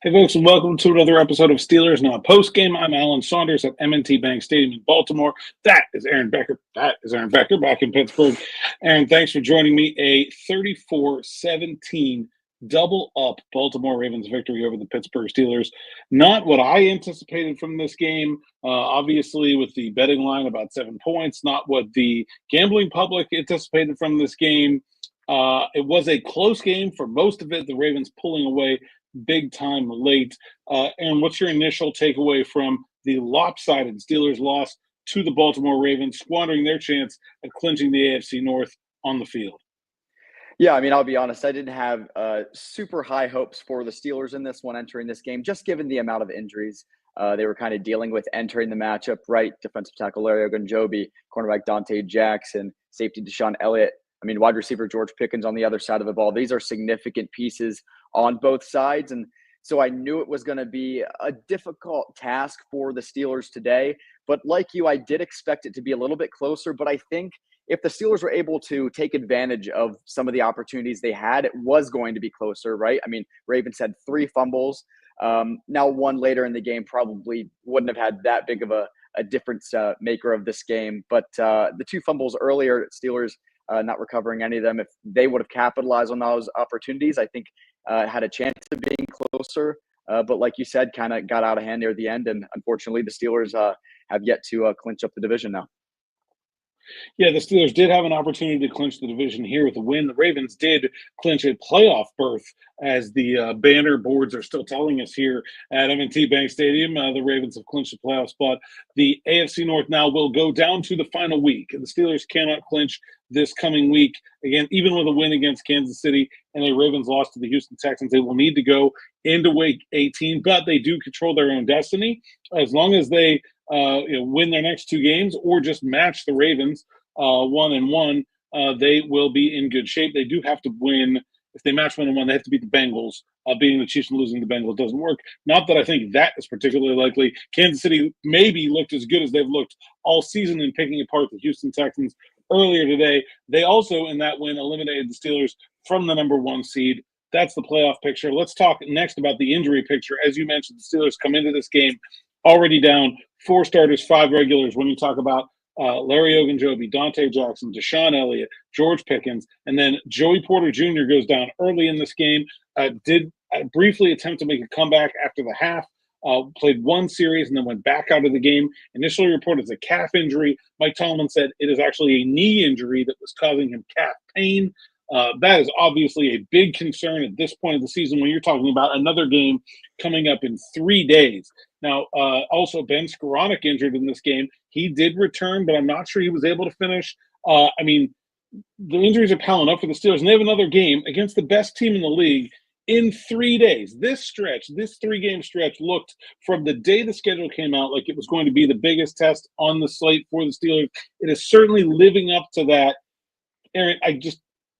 Hey, folks, and welcome to another episode of Steelers Now Postgame. I'm Alan Saunders at M&T Bank Stadium in Baltimore. That is Aaron Becker. That is Aaron Becker back in Pittsburgh. Aaron, thanks for joining me. A 34-17 double-up Baltimore Ravens victory over the Pittsburgh Steelers. Not what I anticipated from this game, obviously, with the betting line about 7 points. Not what the gambling public anticipated from this game. It was a close game for most of it. The Ravens pulling away big time late. Aaron, what's your initial takeaway from the lopsided Steelers loss to the Baltimore Ravens, squandering their chance at clinching the AFC North on the field? Yeah, I mean, I'll be honest. I didn't have super high hopes for the Steelers in this one entering this game, just given the amount of injuries they were kind of dealing with entering the matchup, right? Defensive tackle Larry Ogunjobi, cornerback Dante Jackson, safety Deshaun Elliott. I mean, wide receiver George Pickens on the other side of the ball. These are significant pieces on both sides. And so I knew it was going to be a difficult task for the Steelers today. But like you, I did expect it to be a little bit closer. But I think if the Steelers were able to take advantage of some of the opportunities they had, it was going to be closer, right? I mean, Ravens had 3 fumbles. Now one later in the game probably wouldn't have had that big of a difference maker of this game. But the 2 fumbles earlier, Steelers not recovering any of them. If they would have capitalized on those opportunities, I think had a chance of being closer. But like you said, kind of got out of hand near the end. And unfortunately, the Steelers have yet to clinch up the division now. Yeah, the Steelers did have an opportunity to clinch the division here with a win. The Ravens did clinch a playoff berth, as the banner boards are still telling us here at M&T Bank Stadium. The Ravens have clinched a playoff spot. The AFC North now will go down to the final week. The Steelers cannot clinch this coming week. Again, even with a win against Kansas City and a Ravens loss to the Houston Texans, they will need to go into week 18, but they do control their own destiny. As long as they win their next 2 games or just match the Ravens 1-1, they will be in good shape. They do have to win. If they match 1-1, they have to beat the Bengals. Beating the Chiefs and losing the Bengals doesn't work. Not that I think that is particularly likely. Kansas City maybe looked as good as they've looked all season in picking apart the Houston Texans earlier today. They also, in that win, eliminated the Steelers from the number 1 seed. That's the playoff picture. Let's talk next about the injury picture. As you mentioned, the Steelers come into this game already down 4 starters, 5 regulars. When you talk about Larry Ogunjobi, Dante Jackson, Deshaun Elliott, George Pickens, and then Joey Porter Jr. goes down early in this game. Did briefly attempt to make a comeback after the half. Played 1 series and then went back out of the game. Initially reported as a calf injury. Mike Tomlin said it is actually a knee injury that was causing him calf pain. That is obviously a big concern at this point of the season when you're talking about another game coming up in 3 days. Now, also Ben Skoranek injured in this game. He did return, but I'm not sure he was able to finish. I mean, the injuries are piling up for the Steelers, and they have another game against the best team in the league in 3 days. This 3-game stretch, looked from the day the schedule came out like it was going to be the biggest test on the slate for the Steelers. It is certainly living up to that. Aaron,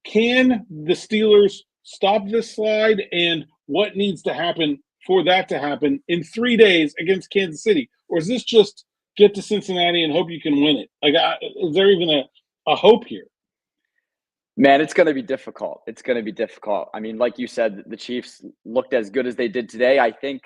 can the Steelers stop this slide, and what needs to happen for that to happen in 3 days against Kansas City? Or is this just get to Cincinnati and hope you can win it? Is there even a hope here? Man, it's going to be difficult. It's going to be difficult. I mean, like you said, the Chiefs looked as good as they did today. I think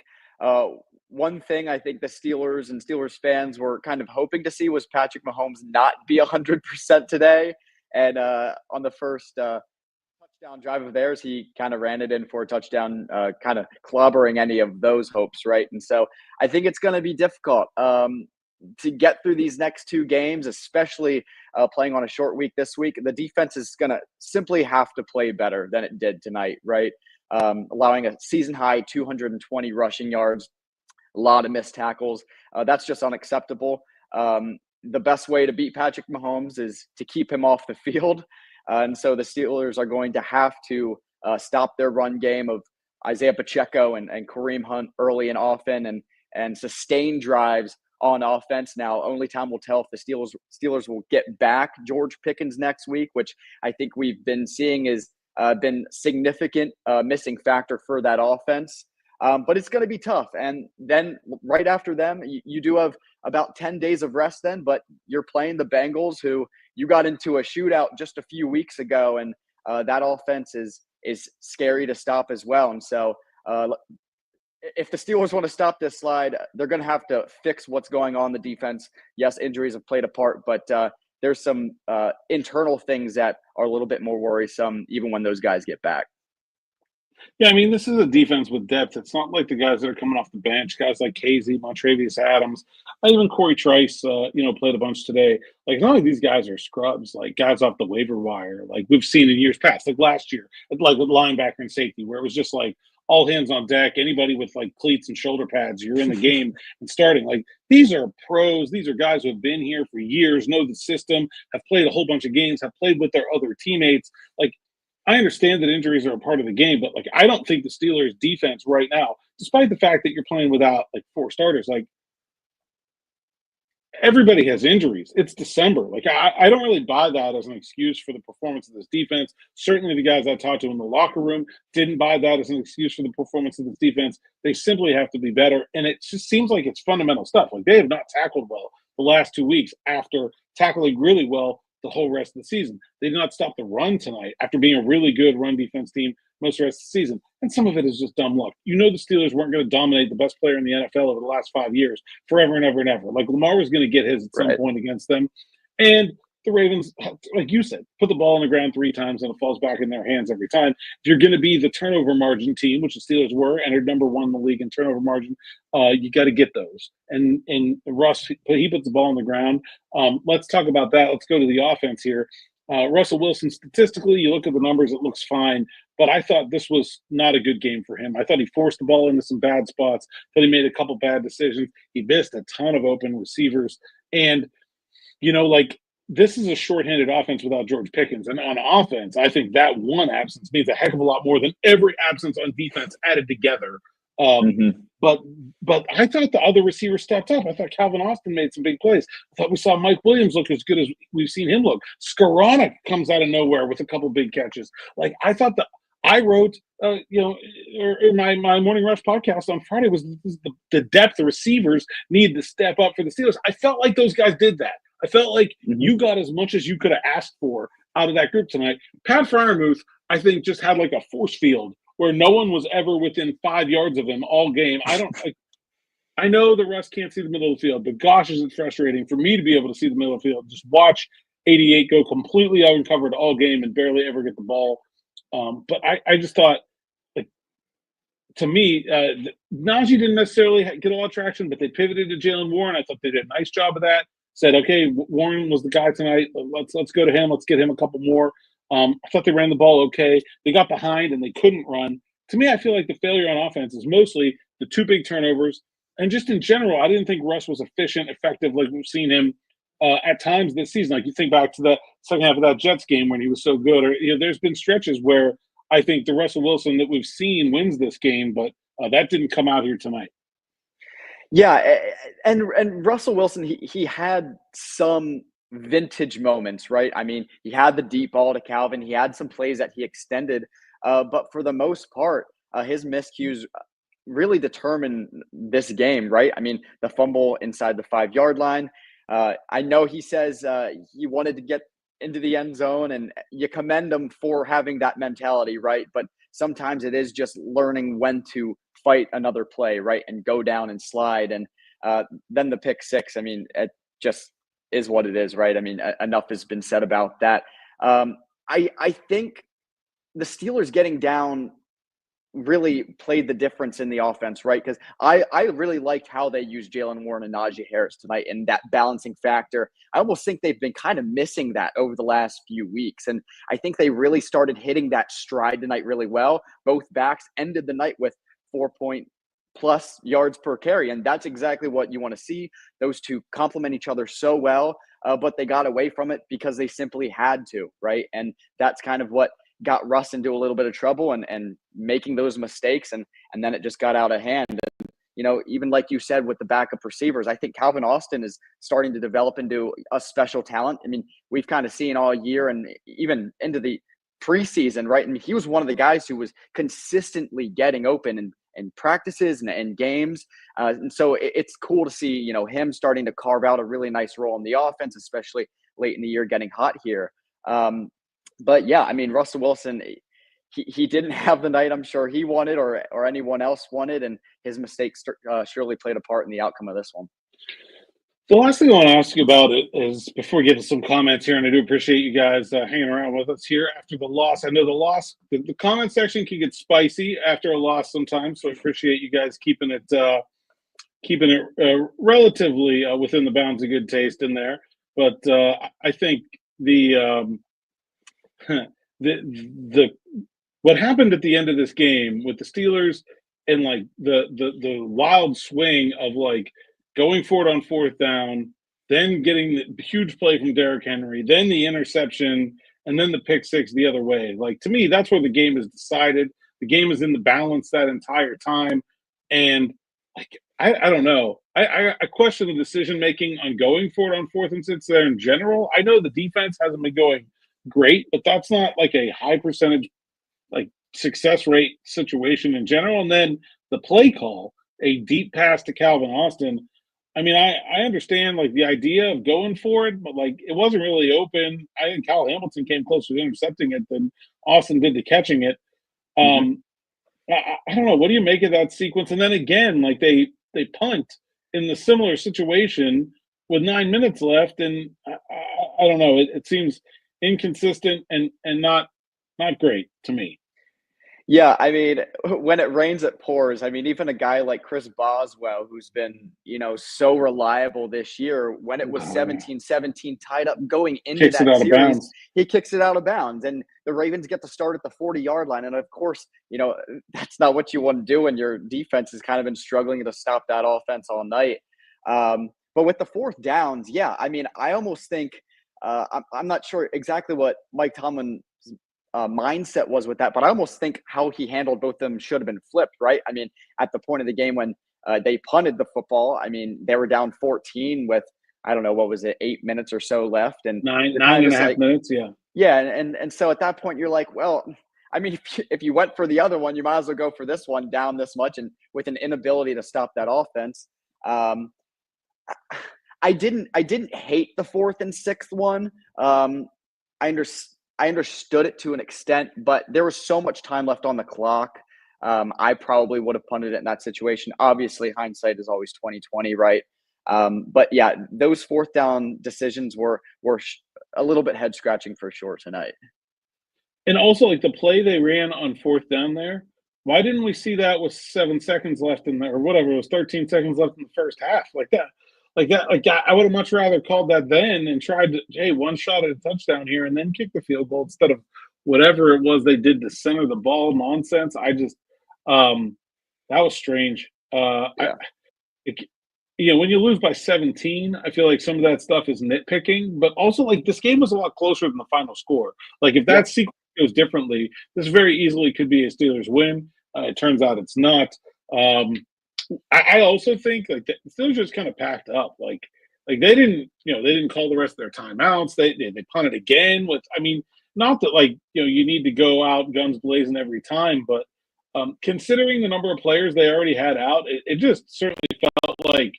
one thing I think the Steelers and Steelers fans were kind of hoping to see was Patrick Mahomes not be 100% today. And on the first touchdown drive of theirs, he kind of ran it in for a touchdown, kind of clobbering any of those hopes, right? And so I think it's going to be difficult to get through these next 2 games, especially playing on a short week this week. The defense is going to simply have to play better than it did tonight, right? Allowing a season-high 220 rushing yards, a lot of missed tackles. That's just unacceptable. The best way to beat Patrick Mahomes is to keep him off the field. And so the Steelers are going to have to stop their run game of Isaiah Pacheco and Kareem Hunt early and often and sustain drives on offense. Now, only time will tell if the Steelers will get back George Pickens next week, which I think we've been seeing is been significant missing factor for that offense. But it's going to be tough. And then right after them, you do have about 10 days of rest then, but you're playing the Bengals, who you got into a shootout just a few weeks ago, and that offense is scary to stop as well. And so if the Steelers want to stop this slide, they're going to have to fix what's going on the defense. Yes, injuries have played a part, but there's some internal things that are a little bit more worrisome even when those guys get back. Yeah, I mean, this is a defense with depth. It's not like the guys that are coming off the bench, guys like Casey, Montravius Adams, even Corey Trice, played a bunch today. Like, not like these guys are scrubs, like guys off the waiver wire, like we've seen in years past, like last year, like with linebacker and safety, where it was just like all hands on deck. Anybody with like cleats and shoulder pads, you're in the game and starting. Like, these are pros. These are guys who have been here for years, know the system, have played a whole bunch of games, have played with their other teammates. Like, I understand that injuries are a part of the game, but like I don't think the Steelers defense right now, despite the fact that you're playing without like 4 starters, like everybody has injuries. It's December. Like I don't really buy that as an excuse for the performance of this defense. Certainly the guys I talked to in the locker room didn't buy that as an excuse for the performance of this defense. They simply have to be better. And it just seems like it's fundamental stuff. Like they have not tackled well the last 2 weeks after tackling really well the whole rest of the season. They did not stop the run tonight after being a really good run defense team most of the rest of the season. And some of it is just dumb luck. You know the Steelers weren't going to dominate the best player in the NFL over the last 5 years forever and ever and ever. Like Lamar was going to get his at some point against them. And the Ravens, like you said, put the ball on the ground 3 times and it falls back in their hands every time. If you're going to be the turnover margin team, which the Steelers were, and are number 1 in the league in turnover margin, you got to get those. And Russ, he puts the ball on the ground. Let's talk about that. Let's go to the offense here. Russell Wilson, statistically, you look at the numbers, it looks fine. But I thought this was not a good game for him. I thought he forced the ball into some bad spots. I thought he made a couple bad decisions. He missed a ton of open receivers. And, this is a shorthanded offense without George Pickens. And on offense, I think that one absence means a heck of a lot more than every absence on defense added together. But I thought the other receivers stepped up. I thought Calvin Austin made some big plays. I thought we saw Mike Williams look as good as we've seen him look. Skoranek comes out of nowhere with a couple big catches. Like, I thought I wrote, in my Morning Rush podcast on Friday was the depth the receivers need to step up for the Steelers. I felt like those guys did that. I felt like you got as much as you could have asked for out of that group tonight. Pat Freiermuth, I think, just had like a force field where no one was ever within 5 yards of him all game. I know the Russ can't see the middle of the field, but gosh, is it frustrating for me to be able to see the middle of the field. Just watch 88 go completely uncovered all game and barely ever get the ball. But I just thought, like, to me, Najee didn't necessarily get a lot of traction, but they pivoted to Jaylen Warren. I thought they did a nice job of that. Said, okay, Warren was the guy tonight. Let's go to him. Let's get him a couple more. I thought they ran the ball okay. They got behind and they couldn't run. To me, I feel like the failure on offense is mostly the 2 big turnovers. And just in general, I didn't think Russ was efficient, effective, like we've seen him at times this season. Like you think back to the second half of that Jets game when he was so good. Or there's been stretches where I think the Russell Wilson that we've seen wins this game, but that didn't come out here tonight. Yeah, and Russell Wilson, he had some vintage moments, right? I mean, he had the deep ball to Calvin. He had some plays that he extended, but for the most part, his miscues really determine this game, right? I mean, the fumble inside the 5-yard line. I know he says he wanted to get into the end zone, and you commend him for having that mentality, right? But sometimes it is just learning when to fight another play, right, and go down and slide. And then the pick 6, I mean, it just is what it is, right? I mean, enough has been said about that. I think the Steelers getting down really played the difference in the offense, right? Because I really liked how they used Jaylen Warren and Najee Harris tonight and that balancing factor. I almost think they've been kind of missing that over the last few weeks. And I think they really started hitting that stride tonight really well. Both backs ended the night with 4+ yards per carry. And that's exactly what you want to see. Those two complement each other so well, but they got away from it because they simply had to, right? And that's kind of what got Russ into a little bit of trouble and making those mistakes. And then it just got out of hand. And, even like you said, with the backup receivers, I think Calvin Austin is starting to develop into a special talent. I mean, we've kind of seen all year and even into the preseason, right? I mean, he was one of the guys who was consistently getting open in practices and games. And so it's cool to see, him starting to carve out a really nice role in the offense, especially late in the year, getting hot here. But yeah, I mean, Russell Wilson, he didn't have the night I'm sure he wanted or anyone else wanted, and his mistakes surely played a part in the outcome of this one. The last thing I want to ask you about it is before we get to some comments here, and I do appreciate you guys hanging around with us here after the loss. I know the comment section can get spicy after a loss sometimes, so I appreciate you guys keeping it relatively within the bounds of good taste in there. But I think the the what happened at the end of this game with the Steelers and like the wild swing of like going for it on fourth down, then getting the huge play from Derrick Henry, then the interception, and then the pick six the other way. Like to me, that's where the game is decided. The game is in the balance that entire time, and like I don't know. I question the decision making on going for it on fourth and six there in general. I know the defense hasn't been going great, but that's not like a high percentage like success rate situation in general. And then the play call, a deep pass to Calvin Austin. I mean, I understand like the idea of going for it, but like it wasn't really open. I think Kyle Hamilton came closer to intercepting it than Austin did to catching it. Mm-hmm. I don't know. What do you make of that sequence? And then again, like they punt in the similar situation with 9 minutes left, and I don't know. It seems inconsistent and not great to me. Yeah, I mean, when it rains, it pours. I mean, even a guy like Chris Boswell, who's been, so reliable this year, when it was 17-17 tied up going into Kicks it that out of series, bounds. he kicks it out of bounds. And the Ravens get to start at the 40-yard line. And of course, that's not what you want to do when your defense has kind of been struggling to stop that offense all night. But with the fourth downs, yeah, I mean, I almost think I'm not sure exactly what Mike Tomlin mindset was with that, but I almost think how he handled both of them should have been flipped, right? I mean, at the point of the game when they punted the football, I mean, they were down 14 with, I don't know, what was it, 8 minutes or so left, and nine and a half minutes, yeah. Yeah, and so at that point you're like, well, I mean, if you went for the other one, you might as well go for this one down this much, and with an inability to stop that offense. I didn't hate the fourth and sixth one. I understood it to an extent, but there was so much time left on the clock. I probably would have punted it in that situation. Obviously, hindsight is always 20/20, right? But yeah, those fourth down decisions were a little bit head scratching for sure tonight. And also, like the play they ran on fourth down there, why didn't we see that with 7 seconds left in there, or whatever? It was 13 seconds left in the first half, like that. I would have much rather called that then and tried to, hey, one shot at a touchdown here and then kick the field goal instead of whatever it was they did to center the ball nonsense. I just, that was strange. Yeah. When you lose by 17, I feel like some of that stuff is nitpicking, but also like this game was a lot closer than the final score. Like if that sequence goes differently, this very easily could be a Steelers win. It turns out it's not. I also think like the Steelers just kind of packed up. Like they didn't call the rest of their timeouts. They punted again. Not that like you need to go out guns blazing every time, but considering the number of players they already had out, it just certainly felt like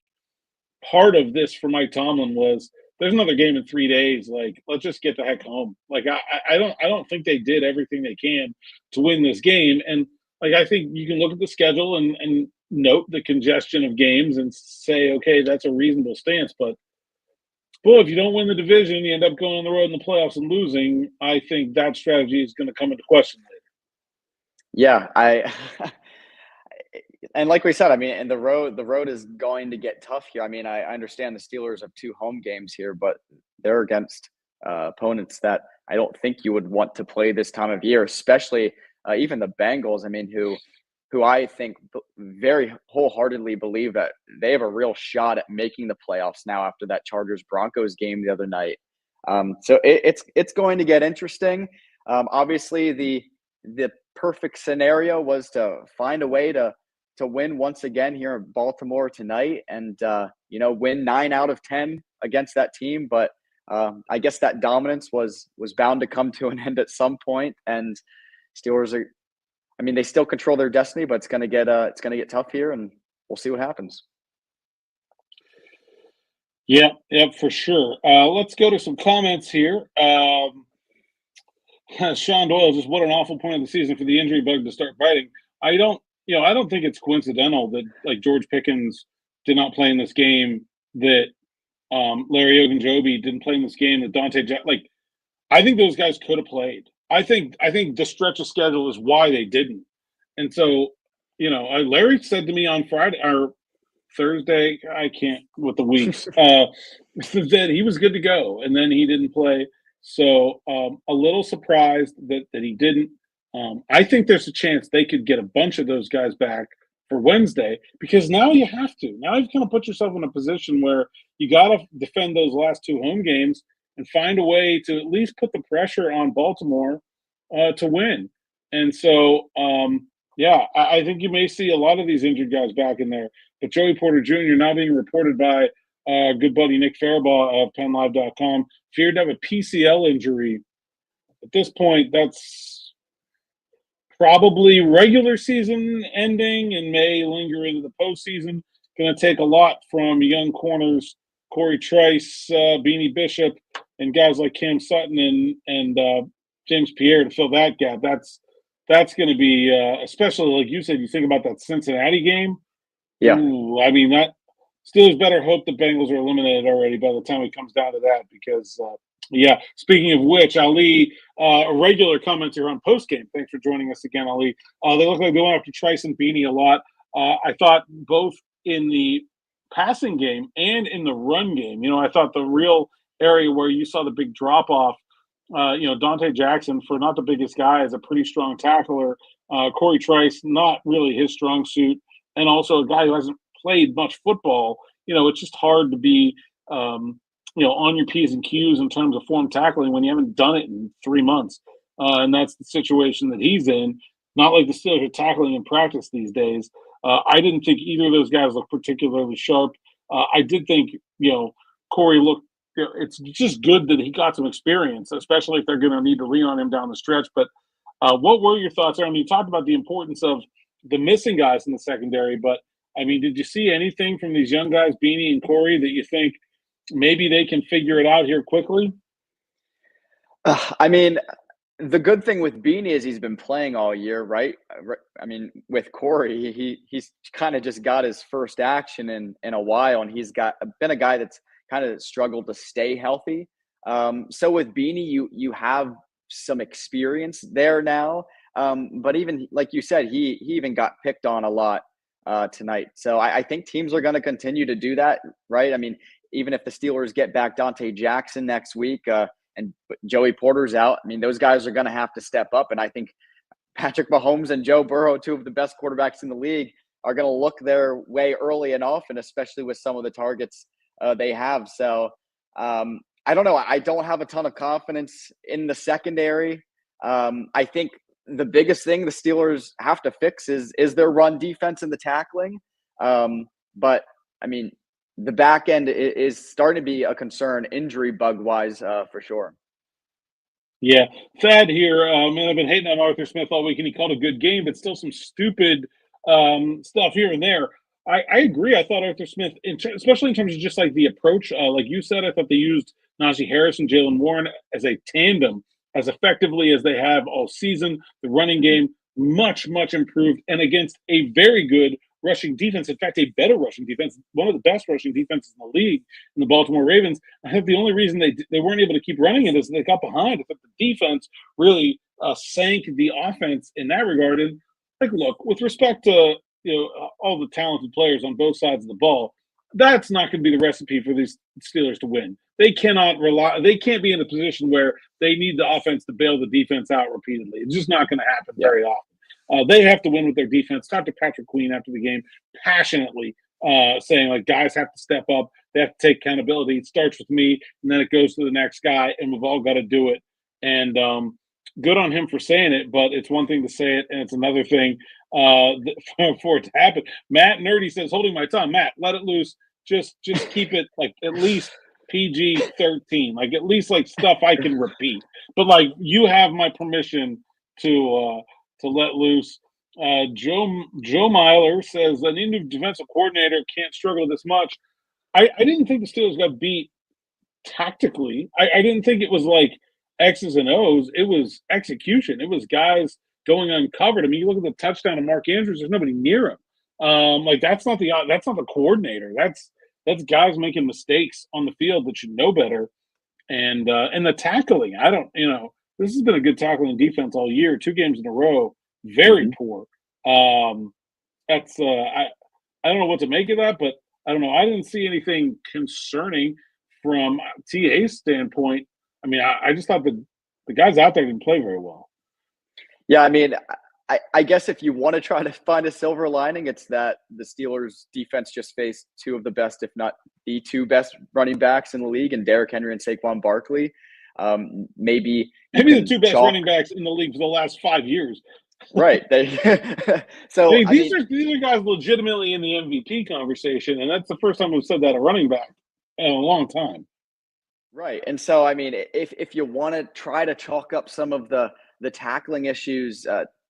part of this for Mike Tomlin was there's another game in 3 days. Like let's just get the heck home. Like I don't think they did everything they can to win this game, and like I think you can look at the schedule and note the congestion of games and say, okay, that's a reasonable stance. But boy, if you don't win the division, you end up going on the road in the playoffs and losing. I think that strategy is going to come into question later. Yeah, and like we said, I mean, and the road is going to get tough here. I mean, I understand the Steelers have 2 home games here, but they're against opponents that I don't think you would want to play this time of year, especially even the Bengals. I mean, who I think very wholeheartedly believe that they have a real shot at making the playoffs now after that Chargers-Broncos game the other night. So it's going to get interesting. Obviously, the perfect scenario was to find a way to win once again here in Baltimore tonight and, win 9 out of 10 against that team. But I guess that dominance was bound to come to an end at some point, and Steelers they still control their destiny, but it's going to get tough here, and we'll see what happens. Yeah, for sure. Let's go to some comments here. Sean Doyle, just what an awful point of the season for the injury bug to start biting. I don't think it's coincidental that like George Pickens did not play in this game, that Larry Ogunjobi didn't play in this game, that like I think those guys could have played. I think the stretch of schedule is why they didn't. And so, Larry said to me on Friday or Thursday, I can't with the weeks, that he was good to go, and then he didn't play. So a little surprised that he didn't. I think there's a chance they could get a bunch of those guys back for Wednesday because now you have to. Now you've kind of put yourself in a position where you got to defend those last two home games and find a way to at least put the pressure on Baltimore to win. And so, yeah, I think you may see a lot of these injured guys back in there. But Joey Porter Jr. now being reported by good buddy Nick Faribaugh of PennLive.com, feared to have a PCL injury. At this point, that's probably regular season ending and may linger into the postseason. Going to take a lot from young corners Corey Trice, Beanie Bishop, and guys like Cam Sutton and James Pierre to fill that gap. That's going to be, especially like you said, you think about that Cincinnati game. Yeah. Ooh, I mean, that Steelers better hope the Bengals are eliminated already by the time it comes down to that because, yeah, speaking of which, Ali, a regular commenter on Postgame. Thanks for joining us again, Ali. They look like they went after Trice and Beanie a lot. I thought both in the passing game and in the run game, I thought the real area where you saw the big drop off, Dante Jackson, for not the biggest guy, is a pretty strong tackler. Corey Trice, not really his strong suit. And also a guy who hasn't played much football, it's just hard to be, on your P's and Q's in terms of form tackling when you haven't done it in 3 months. And that's the situation that he's in. Not like the Steelers are tackling in practice these days. I didn't think either of those guys looked particularly sharp. I did think, Corey looked, it's just good that he got some experience, especially if they're going to need to lean on him down the stretch. But what were your thoughts, Aaron? You talked about the importance of the missing guys in the secondary, but I mean, did you see anything from these young guys, Beanie and Corey, that you think maybe they can figure it out here quickly? I mean, the good thing with Beanie is he's been playing all year, right? I mean, with Corey, he's kind of just got his first action in a while, and he's been a guy that's kind of struggled to stay healthy. So with Beanie, you have some experience there now. But even like you said, he even got picked on a lot tonight. So I think teams are going to continue to do that, right? I mean, even if the Steelers get back Dante Jackson next week and Joey Porter's out, I mean, those guys are going to have to step up. And I think Patrick Mahomes and Joe Burrow, two of the best quarterbacks in the league, are going to look their way early and often, especially with some of the targets they have. So I don't know. I don't have a ton of confidence in the secondary. I think the biggest thing the Steelers have to fix is their run defense and the tackling. But I mean, the back end is starting to be a concern injury bug wise for sure. Yeah. Thad here, man, I've been hating on Arthur Smith all week, and he called a good game, but still some stupid stuff here and there. I agree. I thought Arthur Smith, especially in terms of just like the approach, like you said, I thought they used Najee Harris and Jalen Warren as a tandem as effectively as they have all season. The running game much, much improved, and against a very good rushing defense. In fact, a better rushing defense, one of the best rushing defenses in the league, in the Baltimore Ravens. I think the only reason they weren't able to keep running it is they got behind. I think the defense really sank the offense in that regard. And like, look, with respect to all the talented players on both sides of the ball, that's not going to be the recipe for these Steelers to win. They cannot rely. They can't be in a position where they need the offense to bail the defense out repeatedly. It's just not going to happen very often. They have to win with their defense. Talked to Patrick Queen after the game passionately, saying like guys have to step up. They have to take accountability. It starts with me, and then it goes to the next guy, and we've all got to do it. And good on him for saying it, but it's one thing to say it, and it's another thing for it to happen. Matt Nerdy says, holding my tongue. Matt, let it loose. Just keep it like at least PG-13, like at least like stuff I can repeat. But like you have my permission to let loose. Joe Myler says an new defensive coordinator can't struggle this much. I didn't think the Steelers got beat tactically. I didn't think it was like X's and O's. It was execution. It was guys going uncovered. I mean, you look at the touchdown of Mark Andrews. There's nobody near him. Like that's not the coordinator. That's guys making mistakes on the field that should know better. And the tackling. I don't. This has been a good tackling defense all year. 2 games in a row, very Mhm. poor. That's I don't know what to make of that, but I don't know. I didn't see anything concerning from TA's standpoint. I mean, I just thought the guys out there didn't play very well. Yeah, I mean, I guess if you want to try to find a silver lining, it's that the Steelers defense just faced two of the best, if not the two best running backs in the league, and Derrick Henry and Saquon Barkley. Maybe you Maybe the can two best chalk running backs in the league for the last 5 years. right. I So mean, I mean, these are guys legitimately in the MVP conversation, and that's the first time we've said that a running back in a long time. right. And so I mean, if you want to try to chalk up some of the tackling issues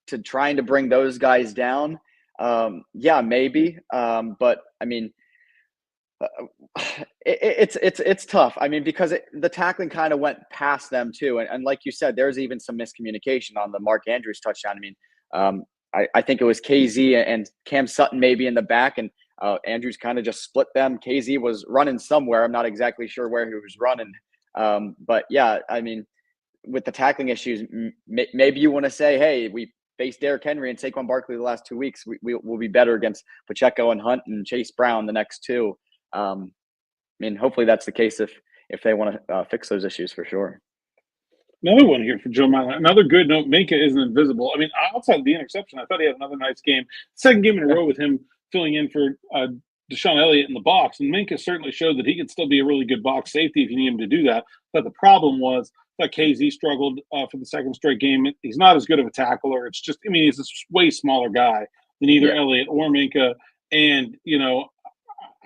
to trying to bring those guys down, yeah, maybe. But I mean, it's tough. I mean, because the tackling kind of went past them too, and like you said, there's even some miscommunication on the Mark Andrews touchdown. I mean, I think it was KZ and Cam Sutton maybe in the back, and Andrews kind of just split them. KZ was running somewhere. I'm not exactly sure where he was running, but yeah, I mean, with the tackling issues, maybe you want to say, hey, we faced Derrick Henry and Saquon Barkley the last 2 weeks. We'll be better against Pacheco and Hunt and Chase Brown the next two. I mean, hopefully that's the case if they want to fix those issues for sure. Another one here for Joe Milo. Another good note. Minka isn't invisible. I mean, outside the interception, I thought he had another nice game. Second game in a Yeah. row with him filling in for Deshaun Elliott in the box. And Minka certainly showed that he could still be a really good box safety if you need him to do that. But the problem was that KZ struggled for the second straight game. He's not as good of a tackler. It's just, I mean, he's a way smaller guy than either Yeah. Elliott or Minka. And,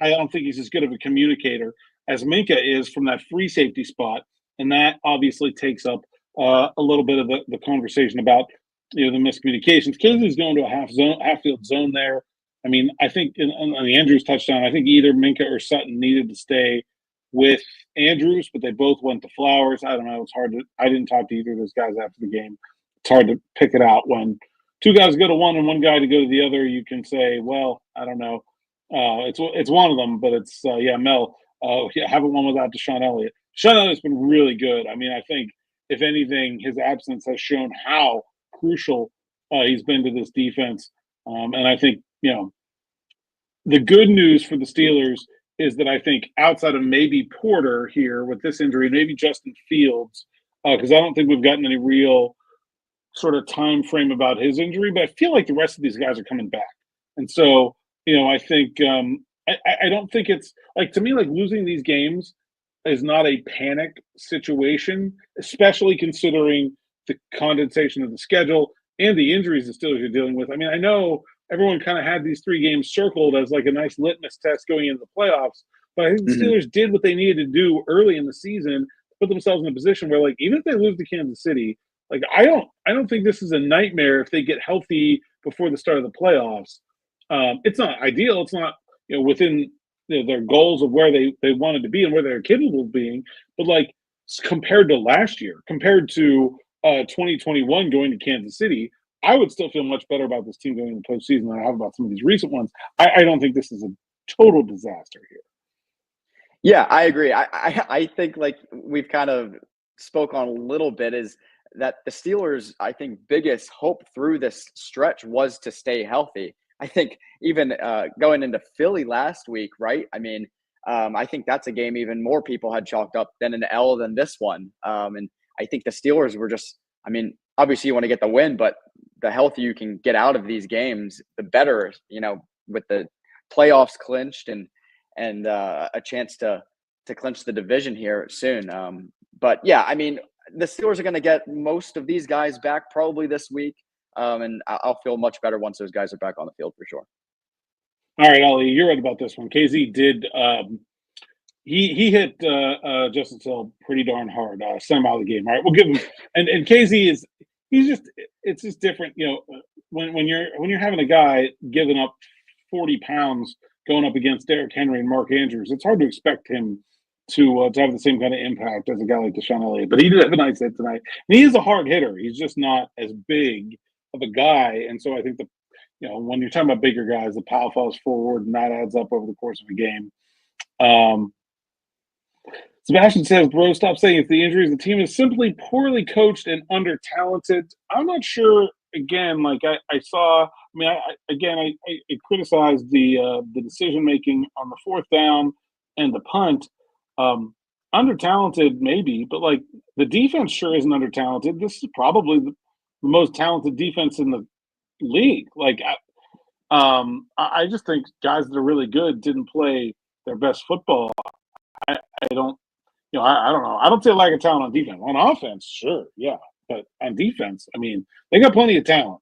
I don't think he's as good of a communicator as Minka is from that free safety spot. And that obviously takes up a little bit of the conversation about the miscommunications. Kingsley's going to a half field zone there. I mean, I think on the Andrews touchdown, I think either Minka or Sutton needed to stay with Andrews, but they both went to Flowers. I don't know. It's hard to. I didn't talk to either of those guys after the game. It's hard to pick it out when two guys go to one and one guy to go to the other. You can say, well, I don't know. It's one of them, but it's Mel. Haven't won without Deshaun Elliott. Deshaun Elliott's been really good. I mean, I think if anything, his absence has shown how crucial he's been to this defense. And I think the good news for the Steelers is that I think outside of maybe Porter here with this injury, maybe Justin Fields, because I don't think we've gotten any real sort of time frame about his injury, but I feel like the rest of these guys are coming back. And so, I think I don't think it's like, to me, like losing these games is not a panic situation, especially considering the condensation of the schedule and the injuries the Steelers are dealing with. I mean, I know everyone kind of had these 3 games circled as like a nice litmus test going into the playoffs, but I think the Hmm. Steelers did what they needed to do early in the season to put themselves in a position where, like, even if they lose to Kansas City, like I don't think this is a nightmare if they get healthy before the start of the playoffs. It's not ideal. It's not within their goals of where they wanted to be and where they're capable of being. But like compared to last year, compared to 2021 going to Kansas City, I would still feel much better about this team going into the postseason than I have about some of these recent ones. I don't think this is a total disaster here. Yeah, I agree. I think like we've kind of spoke on a little bit is that the Steelers, I think, biggest hope through this stretch was to stay healthy. I think even going into Philly last week, right? I mean, I think that's a game even more people had chalked up than an L than this one. And I think the Steelers were just, I mean, obviously you want to get the win, but the healthier you can get out of these games, the better, with the playoffs clinched and a chance to clinch the division here soon. But yeah, I mean, the Steelers are going to get most of these guys back probably this week, and I'll feel much better once those guys are back on the field for sure. All right, Ollie, you're right about this one. KZ did. He hit Justin Hill pretty darn hard. Sent him out of the game. All right, we'll give him. And KZ is it's just different. When you're having a guy giving up 40 pounds going up against Derrick Henry and Mark Andrews, it's hard to expect him to have the same kind of impact as a guy like Deshaun Elliott. But he did have a nice hit tonight. And he is a hard hitter. He's just not as big of a guy. And so I think when you're talking about bigger guys, the power falls forward, and that adds up over the course of a game. Sebastian says, bro, stop saying it's the injuries. The team is simply poorly coached and under-talented. I'm not sure, again, like I saw – I criticized the decision-making on the fourth down and the punt. Under-talented, maybe, but, like, the defense sure isn't under-talented. This is probably the most talented defense in the league. Like, I just think guys that are really good didn't play their best football. I don't know. I don't see a lack of talent on defense. On offense, sure, yeah. But on defense, they got plenty of talent.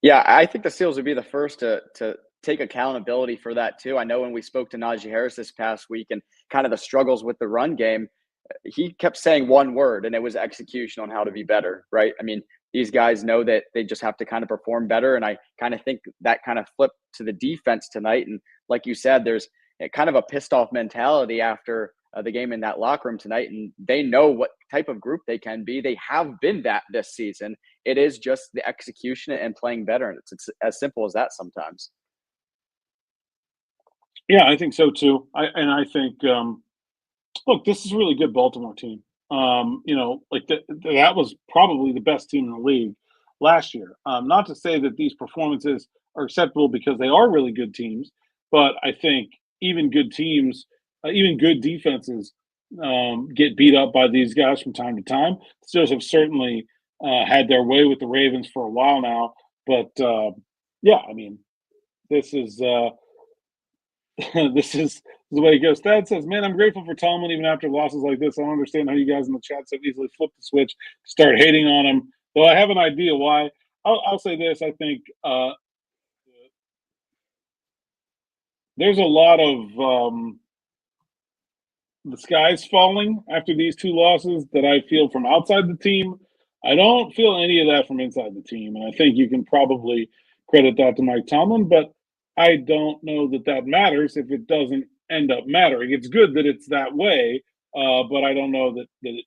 Yeah, I think the Steelers would be the first to take accountability for that too. I know when we spoke to Najee Harris this past week and kind of the struggles with the run game, he kept saying one word, and it was execution on how to be better, right? These guys know that they just have to kind of perform better, and I kind of think that kind of flipped to the defense tonight. And like you said, there's kind of a pissed off mentality after the game in that locker room tonight, and they know what type of group they can be. They have been that this season. It is just the execution and playing better, and it's as simple as that sometimes. Yeah, I think so too. I think, look, this is a really good Baltimore team. That was probably the best team in the league last year. Not to say that these performances are acceptable because they are really good teams, but I think even good teams, even good defenses, get beat up by these guys from time to time. The Steelers have certainly had their way with the Ravens for a while now, but this is. This is the way it goes. Thad says, man, I'm grateful for Tomlin even after losses like this. I don't understand how you guys in the chat so easily flip the switch, start hating on him. Though I have an idea why. I'll say this. I think there's a lot of the sky's falling after these two losses that I feel from outside the team. I don't feel any of that from inside the team. And I think you can probably credit that to Mike Tomlin, but I don't know that matters if it doesn't end up mattering. It's good that it's that way, but I don't know that it,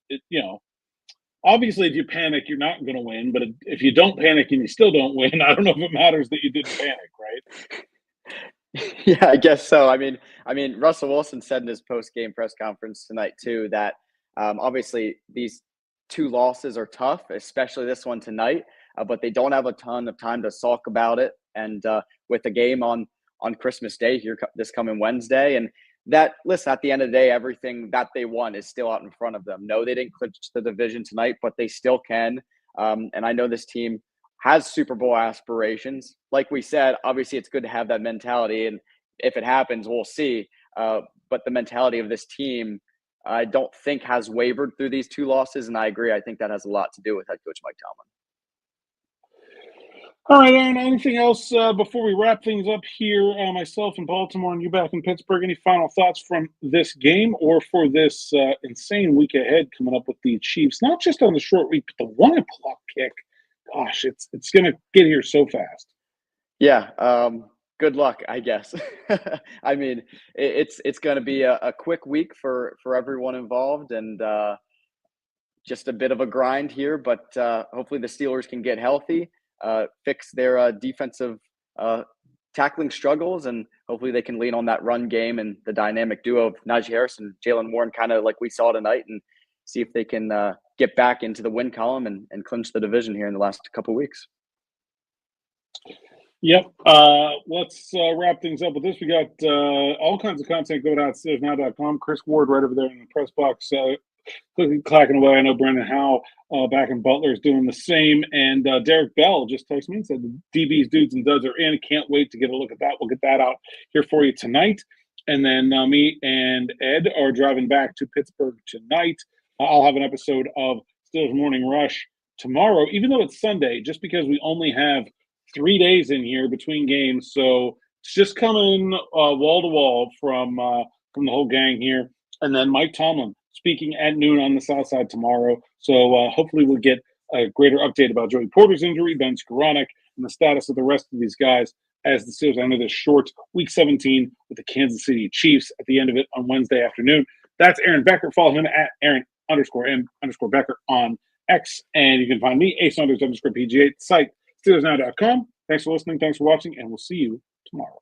obviously if you panic, you're not going to win. But if you don't panic and you still don't win, I don't know if it matters that you didn't panic, right? Yeah, I guess so. Russell Wilson said in his post-game press conference tonight too that obviously these two losses are tough, especially this one tonight, but they don't have a ton of time to sulk about it. And with the game on Christmas Day here this coming Wednesday, and that, listen, at the end of the day, everything that they won is still out in front of them. No, they didn't clinch the division tonight, but they still can. And I know this team has Super Bowl aspirations. Like we said, obviously it's good to have that mentality, and if it happens, we'll see. But the mentality of this team, I don't think has wavered through these two losses, and I agree. I think that has a lot to do with head coach Mike Tomlin. All right, Aaron, anything else before we wrap things up here? Myself in Baltimore and you back in Pittsburgh, any final thoughts from this game or for this insane week ahead coming up with the Chiefs? Not just on the short week, but the 1 o'clock kick. Gosh, it's going to get here so fast. Yeah, good luck, I guess. It's going to be a quick week for everyone involved, and just a bit of a grind here, but hopefully the Steelers can get healthy. Fix their defensive tackling struggles, and hopefully they can lean on that run game and the dynamic duo of Najee Harris and Jalen Warren, kind of like we saw tonight, and see if they can get back into the win column and clinch the division here in the last couple of weeks. Yep. Let's wrap things up with this. We got all kinds of content going out at SteelersNow.com. Chris Ward right over there in the press box clacking away. I know Brendan Howe back in Butler is doing the same. And Derek Bell just texted me and said the DB's dudes and duds are in. Can't wait to get a look at that. We'll get that out here for you tonight. And then me and Ed are driving back to Pittsburgh tonight. I'll have an episode of Steelers Morning Rush tomorrow, even though it's Sunday, just because we only have 3 days in here between games. So it's just coming wall to wall from the whole gang here. And then Mike Tomlin speaking at noon on the South Side tomorrow. So hopefully we'll get a greater update about Joey Porter's injury, Ben Skoranek, and the status of the rest of these guys as the Steelers enter this short Week 17 with the Kansas City Chiefs at the end of it on Wednesday afternoon. That's Aaron Becker. Follow him at Aaron_M_Becker on X. And you can find me, Saunders_PGA, site, SteelersNow.com. Thanks for listening. Thanks for watching. And we'll see you tomorrow.